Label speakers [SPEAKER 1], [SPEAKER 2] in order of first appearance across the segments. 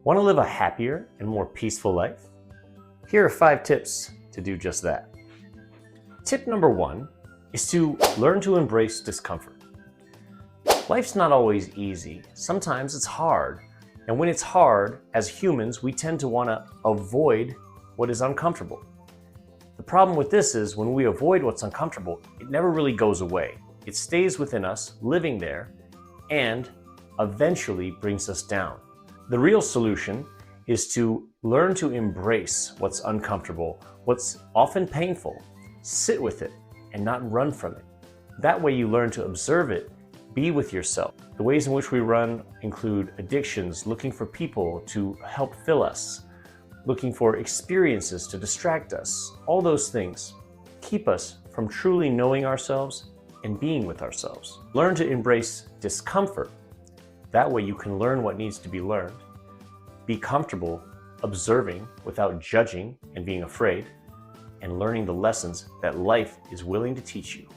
[SPEAKER 1] Want to live a happier and more peaceful life? Here are 5 tips to do just that. Tip number 1 is to learn to embrace discomfort. Life's not always easy. Sometimes it's hard. And when it's hard, as humans, we tend to want to avoid what is uncomfortable. The problem with this is when we avoid what's uncomfortable, it never really goes away. It stays within us, living there, and eventually brings us down. The real solution is to learn to embrace what's uncomfortable, what's often painful, sit with it, and not run from it. That way you learn to observe it, be with yourself. The ways in which we run include addictions, looking for people to help fill us, looking for experiences to distract us. All those things keep us from truly knowing ourselves and being with ourselves. Learn to embrace discomfort. That way you can learn what needs to be learned, be comfortable observing without judging and being afraid, and learning the lessons that life is willing to teach you.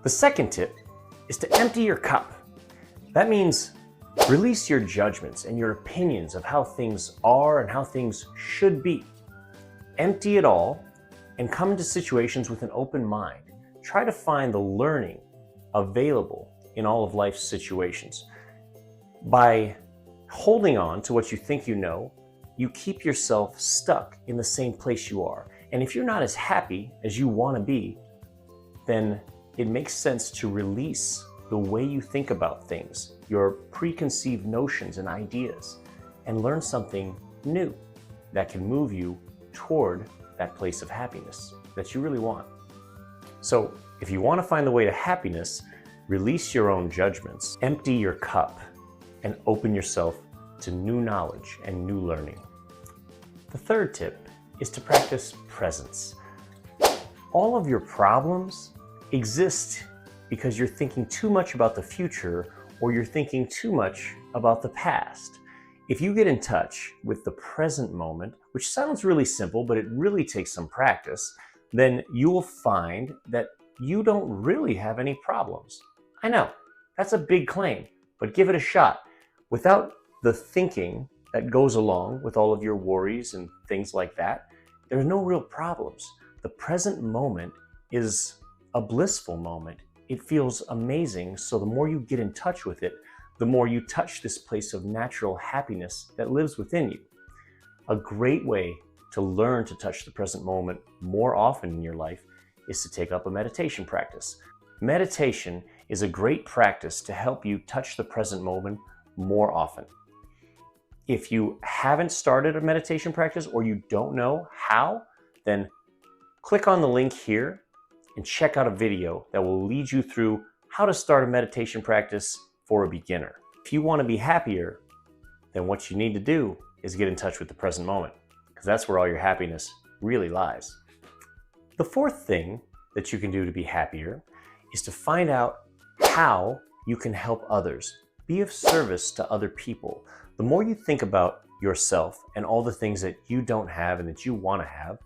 [SPEAKER 1] The second tip is to empty your cup. That means release your judgments and your opinions of how things are and how things should be. Empty it all and come into situations with an open mind. Try to find the learning available in all of life's situations. By holding on to what you think you know, you keep yourself stuck in the same place you are. And if you're not as happy as you want to be, then it makes sense to release the way you think about things, your preconceived notions and ideas, and learn something new that can move you toward that place of happiness that you really want. So if you want to find the way to happiness, release your own judgments, empty your cup, and open yourself to new knowledge and new learning. The third tip is to practice presence. All of your problems exist because you're thinking too much about the future or you're thinking too much about the past. If you get in touch with the present moment, which sounds really simple, but it really takes some practice, then you will find that you don't really have any problems. I know, that's a big claim, but give it a shot. Without the thinking that goes along with all of your worries and things like that, there's no real problems. The present moment is a blissful moment. It feels amazing, so the more you get in touch with it, the more you touch this place of natural happiness that lives within you. A great way to learn to touch the present moment more often in your life is to take up a meditation practice. Meditation is a great practice to help you touch the present moment more often. If you haven't started a meditation practice or you don't know how, then click on the link here and check out a video that will lead you through how to start a meditation practice for a beginner. If you want to be happier, then what you need to do is get in touch with the present moment, because that's where all your happiness really lies. The fourth thing that you can do to be happier is to find out how you can help others. Be of service to other people. The more you think about yourself and all the things that you don't have and that you want to have,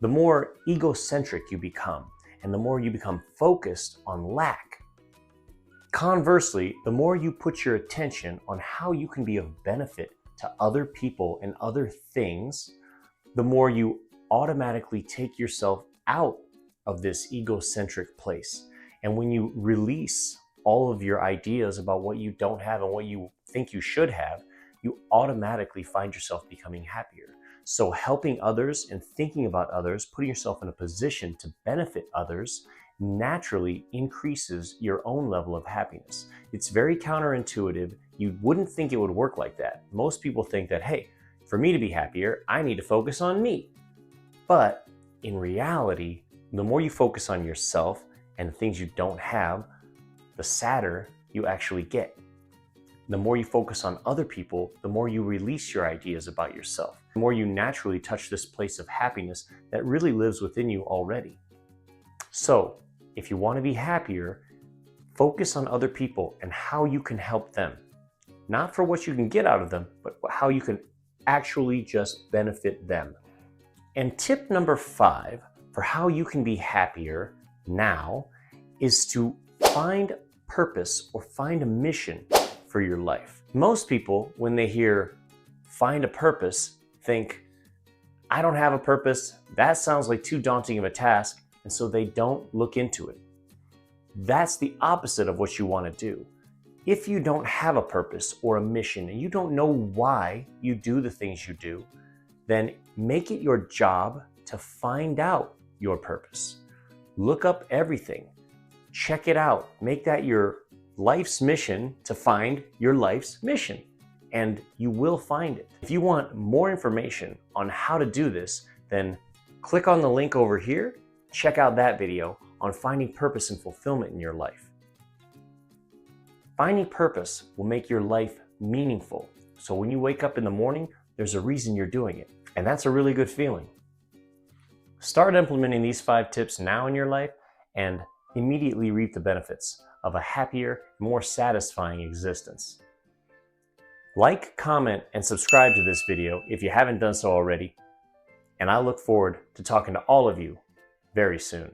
[SPEAKER 1] the more egocentric you become and the more you become focused on lack. Conversely, the more you put your attention on how you can be of benefit to other people and other things, the more you automatically take yourself out of this egocentric place. And when you release all of your ideas about what you don't have and what you think you should have, you automatically find yourself becoming happier. So helping others and thinking about others, putting yourself in a position to benefit others, naturally increases your own level of happiness. It's very counterintuitive. You wouldn't think it would work like that. Most people think that, hey, for me to be happier, I need to focus on me. But in reality, the more you focus on yourself and the things you don't have, the sadder you actually get. The more you focus on other people, the more you release your ideas about yourself. The more you naturally touch this place of happiness that really lives within you already. So, if you want to be happier, focus on other people and how you can help them. Not for what you can get out of them, but how you can actually just benefit them. And tip number 5 for how you can be happier now is to find purpose or find a mission for your life. Most people, when they hear find a purpose think, I don't have a purpose, that sounds like too daunting of a task, and so they don't look into it. That's the opposite of what you want to do. If you don't have a purpose or a mission and you don't know why you do the things you do, then make it your job to find out your purpose. Look up everything, check it out, make that your life's mission to find your life's mission, and you will find it. If you want more information on how to do this, then click on the link over here, check out that video on finding purpose and fulfillment in your life. Finding purpose will make your life meaningful. So when you wake up in the morning, there's a reason you're doing it. And that's a really good feeling. Start implementing these 5 tips now in your life and immediately reap the benefits of a happier, more satisfying existence. Like, comment, and subscribe to this video if you haven't done so already. And I look forward to talking to all of you very soon.